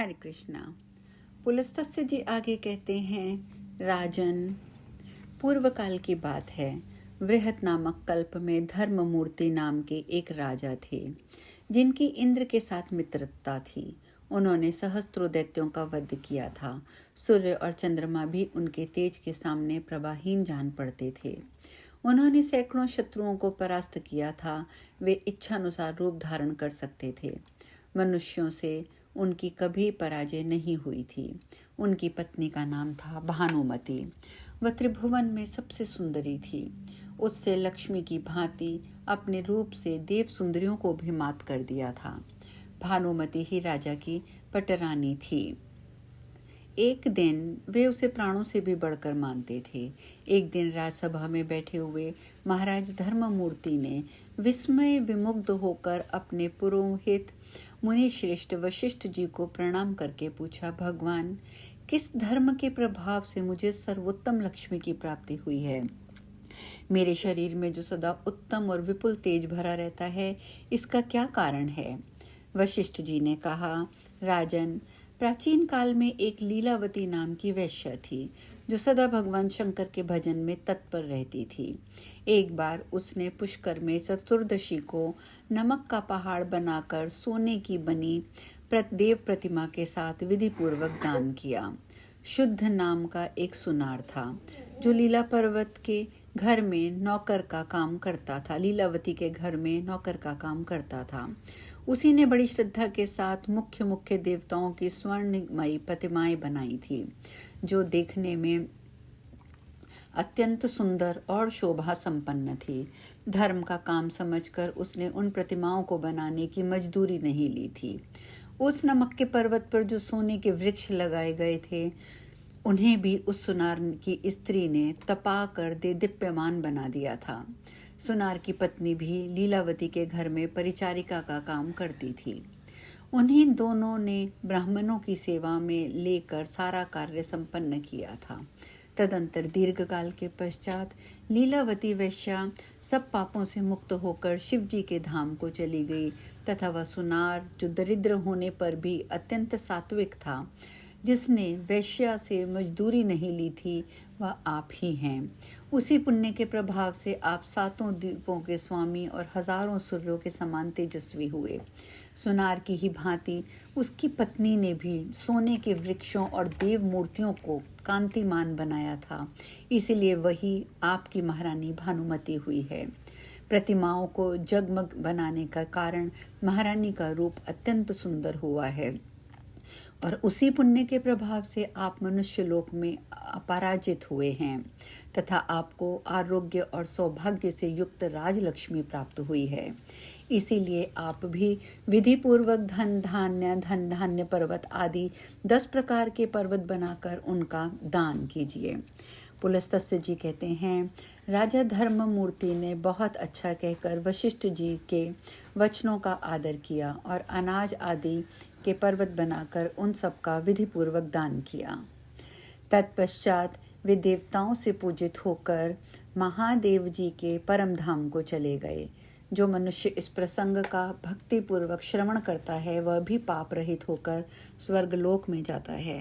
हरे कृष्णा। पुलस्त्य जी आगे कहते हैं, राजन, पूर्व काल की बात है। वृहत नामक कल्प में धर्ममूर्ति नाम के एक राजा थे, जिनकी इंद्र के साथ मित्रता थी। उन्होंने सहस्त्रों दैत्यों का वध किया था। सूर्य और चंद्रमा भी उनके तेज के सामने प्रभाहीन जान पड़ते थे। उन्होंने सैकड़ों शत्रुओं को परास्त किया था। वे इच्छानुसार रूप धारण कर सकते थे। मनुष्यों से उनकी कभी पराजय नहीं हुई थी। उनकी पत्नी का नाम था भानुमति। वह त्रिभुवन में सबसे सुंदरी थी। उससे लक्ष्मी की भांति अपने रूप से देव सुंदरियों को भी मात कर दिया था। भानुमति ही राजा की पटरानी थी। एक दिन वे उसे प्राणों से भी बढ़कर मानते थे। एक दिन राजसभा में बैठे हुए महाराज धर्ममूर्ति ने विस्मय विमुग्ध होकर अपने पुरोहित मुनि श्रेष्ठ वशिष्ठ जी को प्रणाम करके पूछा, भगवान, किस धर्म के प्रभाव से मुझे सर्वोत्तम लक्ष्मी की प्राप्ति हुई है? मेरे शरीर में जो सदा उत्तम और विपुल तेज भरा रहता है, इसका क्या कारण है? वशिष्ठ जी ने कहा, राजन, प्राचीन काल में एक लीलावती नाम की वैश्या थी, जो सदा भगवान शंकर के भजन में तत्पर रहती थी। एक बार उसने पुष्कर में चतुर्दशी को नमक का पहाड़ बनाकर सोने की बनी देव प्रतिमा के साथ विधि पूर्वक दान किया। शुद्ध नाम का एक सुनार था, जो लीला पर्वत के घर में नौकर का काम करता था। लीलावती के घर में नौकर का काम करता था। उसी ने बड़ी श्रद्धा के साथ मुख्य मुख्य देवताओं की स्वर्णमयी प्रतिमाएं बनाई थी, जो देखने में अत्यंत सुंदर और शोभा संपन्न थी। धर्म का काम समझकर उसने उन प्रतिमाओं को बनाने की मजदूरी नहीं ली थी। उस नमक के पर्वत पर जो सोने के वृक्ष लगाए गए थे, उन्हें भी उस सुनार की स्त्री ने तपा कर दे दीप्यमान बना दिया था। सुनार की पत्नी भी लीलावती के घर में परिचारिका का काम करती थी। उन्हीं दोनों ने ब्राह्मणों की सेवा में लेकर सारा कार्य संपन्न किया था। तदंतर दीर्घकाल के पश्चात लीलावती वैश्या सब पापों से मुक्त होकर शिव जी के धाम को चली गई, तथा वह सुनार, जो दरिद्र होने पर भी अत्यंत सात्विक था, जिसने वैश्या से मजदूरी नहीं ली थी, वह आप ही हैं। उसी पुण्य के प्रभाव से आप सातों द्वीपों के स्वामी और हजारों सूर्यों के समान तेजस्वी हुए। सुनार की ही भांति उसकी पत्नी ने भी सोने के वृक्षों और देव मूर्तियों को कांतिमान बनाया था। इसीलिए वही आपकी महारानी भानुमति हुई है। प्रतिमाओं को जगमग बनाने का कारण महारानी का रूप अत्यंत सुंदर हुआ है, और उसी पुण्य के प्रभाव से आप मनुष्य लोक में अपराजित हुए हैं, तथा आपको आरोग्य और सौभाग्य से युक्त राजलक्ष्मी प्राप्त हुई है। इसीलिए आप भी विधि पूर्वक धन धान्य पर्वत आदि 10 प्रकार के पर्वत बनाकर उनका दान कीजिए। पुलस्त्य जी कहते हैं, राजा धर्ममूर्ति ने बहुत अच्छा कहकर वशिष्ठ जी के वचनों का आदर किया और अनाज आदि के पर्वत बनाकर उन सब का विधि पूर्वक दान किया। तत्पश्चात वे देवताओं से पूजित होकर महादेव जी के परम धाम को चले गए। जो मनुष्य इस प्रसंग का भक्ति पूर्वक श्रवण करता है, वह भी पाप रहित होकर स्वर्गलोक में जाता है।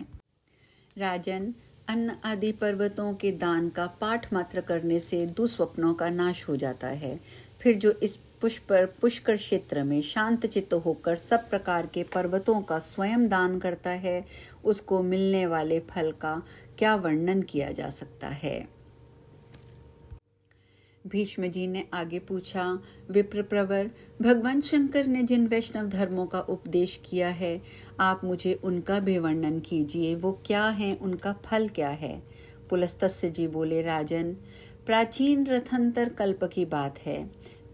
राजन, अन्न आदि पर्वतों के दान का पाठ मात्र करने से दुस्वप्नों का नाश हो जाता है। फिर जो इस पुष्कर क्षेत्र में शांत चित्त होकर सब प्रकार के पर्वतों का स्वयं दान करता है, उसको मिलने वाले फल का क्या वर्णन किया जा सकता है। भीष्म जी ने आगे पूछा, विप्रप्रवर, भगवान शंकर ने जिन वैष्णव धर्मों का उपदेश किया है, आप मुझे उनका भी वर्णन कीजिए। वो क्या है, उनका फल क्या है? पुलस्त्य जी बोले, राजन, प्राचीन रथंतर कल्प की बात है।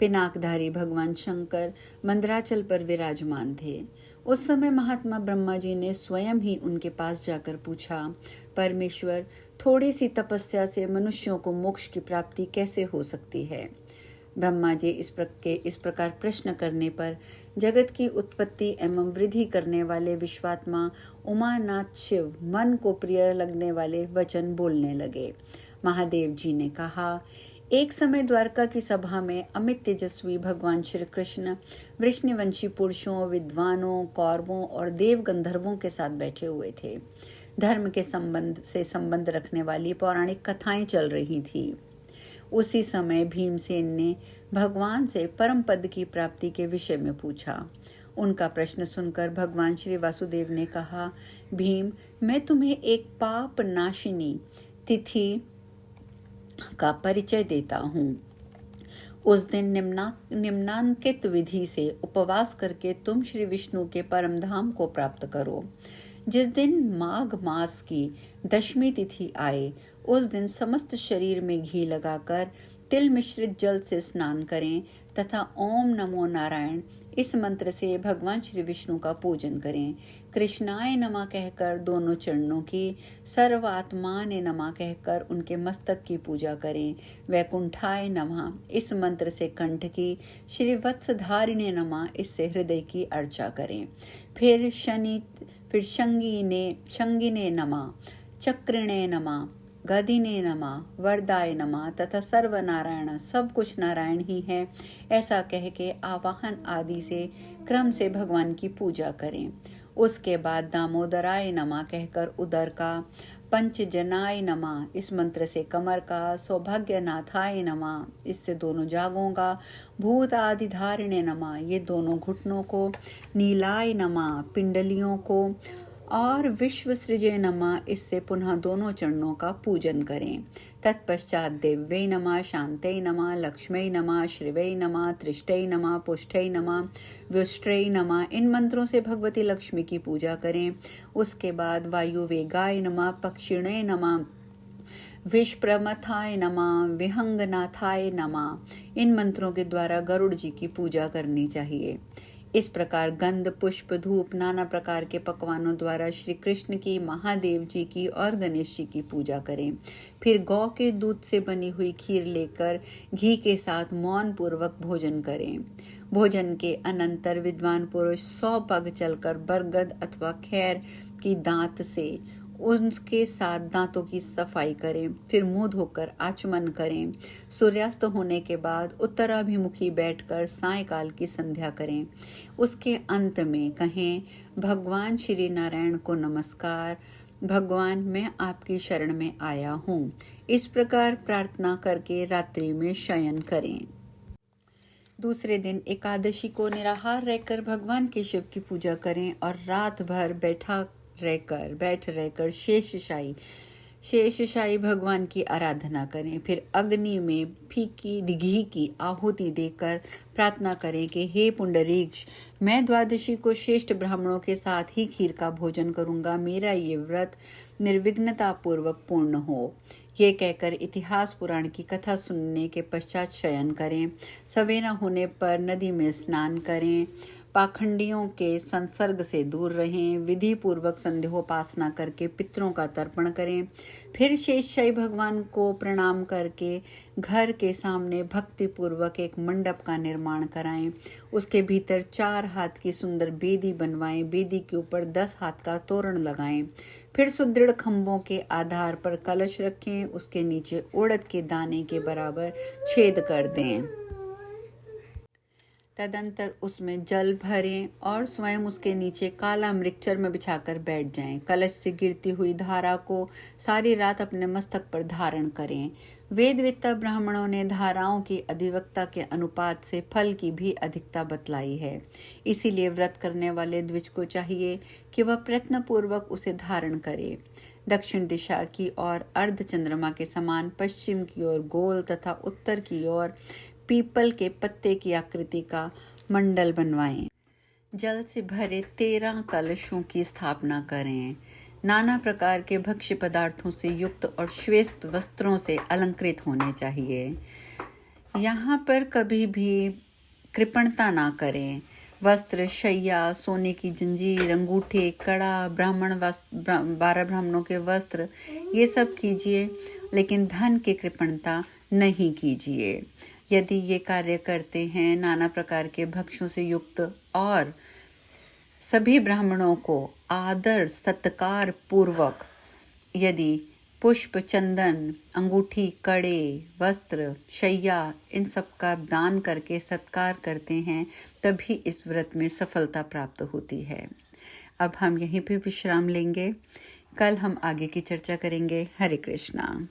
पिनाकधारी भगवान शंकर मंदराचल पर विराजमान थे। उस समय महात्मा ब्रह्मा जी ने स्वयं ही उनके पास जाकर पूछा, परमेश्वर, थोड़ी सी तपस्या से मनुष्यों को मोक्ष की प्राप्ति कैसे हो सकती है? ब्रह्मा जी इस प्रकार प्रश्न करने पर जगत की उत्पत्ति एवं वृद्धि करने वाले विश्वात्मा उमानाथ शिव मन को प्रिय लगने वाले वचन बोलने लगे। महादेव जी ने कहा, एक समय द्वारका की सभा में अमित तेजस्वी भगवान श्री कृष्ण वृष्णिवंशी पुरुषों, विद्वानों, कौरवों और देव गंधर्वों के साथ बैठे हुए थे। धर्म के संबंध रखने वाली पौराणिक कथाएं चल रही थी। उसी समय भीमसेन ने भगवान से परम पद की प्राप्ति के विषय में पूछा। उनका प्रश्न सुनकर भगवान श्री वासुदेव ने कहा, भीम, मैं तुम्हें एक पाप नाशिनी तिथि का परिचय देता हूँ। उस दिन निम्नांकित विधि से उपवास करके तुम श्री विष्णु के परम धाम को प्राप्त करो। जिस दिन माघ मास की दशमी तिथि आए, उस दिन समस्त शरीर में घी लगाकर तिल मिश्रित जल से स्नान करें तथा ओम नमो नारायण इस मंत्र से भगवान श्री विष्णु का पूजन करें। कृष्णाय नमः कहकर दोनों चरणों की, सर्वात्माने नमः कहकर उनके मस्तक की पूजा करें। वैकुंठाय नमः इस मंत्र से कंठ की, श्री वत्सधारिणे नमः इससे हृदय की अर्चा करें। फिर शंगिने नमः, चक्रिणे नमः, गदिने नमः, वरदाय नमः तथा सर्वनारायण, सब कुछ नारायण ही है, ऐसा कह के आवाहन आदि से क्रम से भगवान की पूजा करें। उसके बाद दामोदराय नमः कहकर उदर का, पंचजनाय नमः इस मंत्र से कमर का, सौभाग्यनाथाय नमः इससे दोनों जागों का, भूत आदि धारिणे नमः ये दोनों घुटनों को, नीलाय नमः पिंडलियों को और विश्व सृजय नमः इससे पुनः दोनों चरणों का पूजन करें। तत्पश्चात देव्यै नमः, शांतै नमः, लक्ष्मै नमः, श्रीवै नमः, त्रिष्टै नमः, पुष्टै नमः, व्युष्ट्रै नमः इन मंत्रों से भगवती लक्ष्मी की पूजा करें। उसके बाद वायुवेगाय नमः, पक्षिणे नमः, विष्प्रमथाय नमः, विहंगनाथाय नमः इन मंत्रों के द्वारा गरुड़ जी की पूजा करनी चाहिए। इस प्रकार गंध, पुष्प, धूप, नाना प्रकार के पकवानों द्वारा श्री कृष्ण की, महादेव जी की और गणेश जी की पूजा करें। फिर गौ के दूध से बनी हुई खीर लेकर घी के साथ मौन पूर्वक भोजन करें। भोजन के अनंतर विद्वान पुरुष 100 पग चलकर बरगद अथवा खैर की दांत से उनके साथ दांतों की सफाई करें। फिर मुंह धोकर आचमन करें। सूर्यास्त होने के बाद उत्तराभिमुखी बैठकर सायंकाल की संध्या करें। उसके अंत में कहें, भगवान श्री नारायण को नमस्कार, भगवान मैं आपकी शरण में आया हूँ। इस प्रकार प्रार्थना करके रात्रि में शयन करें। दूसरे दिन एकादशी को निराहार रहकर भगवान के शिव की पूजा करें और रात भर बैठ रहकर शेषशायी भगवान की आराधना करें। फिर अग्नि में फीकी घी की आहुति देकर प्रार्थना करें कि हे पुंडरीक्ष, मैं द्वादशी को श्रेष्ठ ब्राह्मणों के साथ ही खीर का भोजन करूंगा। मेरा ये व्रत निर्विघ्नता पूर्वक पूर्ण हो। ये कहकर इतिहास पुराण की कथा सुनने के पश्चात शयन करें। सवेरा होने पर नदी में स्नान करें। पाखंडियों के संसर्ग से दूर रहें। विधि पूर्वक संध्योपासना करके पितरों का तर्पण करें। फिर शेषशायी भगवान को प्रणाम करके घर के सामने भक्ति पूर्वक एक मंडप का निर्माण कराएं। उसके भीतर 4 हाथ की सुंदर बेदी बनवाएं। बेदी के ऊपर 10 हाथ का तोरण लगाएं। फिर सुदृढ़ खंभों के आधार पर कलश रखें। उसके नीचे उड़द के दाने के बराबर छेद कर दें। तदंतर उसमें जल भरें और स्वयं उसके नीचे काला मृगचर में बिछाकर बैठ जाएं। कलश से गिरती हुई धारा को सारी रात अपने मस्तक पर धारण करें। वेदवेत्ता ब्राह्मणों ने धाराओं की अधिवक्ता के अनुपात से फल की भी अधिकता बतलाई है। इसीलिए व्रत करने वाले द्विज को चाहिए कि वह प्रयत्न पूर्वक उसे धारण करे। दक्षिण दिशा की ओर अर्ध चंद्रमा के समान, पश्चिम की ओर गोल तथा उत्तर की ओर पीपल के पत्ते की आकृति का मंडल बनवाएं। जल से भरे 13 कलशों की स्थापना करें। नाना प्रकार के भक्ष्य पदार्थों से युक्त और श्वेत वस्त्रों से अलंकृत होने चाहिए। यहाँ पर कभी भी कृपणता ना करें। वस्त्र, शैया, सोने की जंजीर, अंगूठे, कड़ा, 12 ब्राह्मणों के वस्त्र, ये सब कीजिए, लेकिन धन की कृपणता नहीं कीजिए। यदि ये कार्य करते हैं नाना प्रकार के भक्ष्यों से युक्त और सभी ब्राह्मणों को आदर सत्कार पूर्वक यदि पुष्प, चंदन, अंगूठी, कड़े, वस्त्र, शैया, इन सब का दान करके सत्कार करते हैं, तभी इस व्रत में सफलता प्राप्त होती है। अब हम यहीं पे विश्राम लेंगे। कल हम आगे की चर्चा करेंगे। हरे कृष्णा।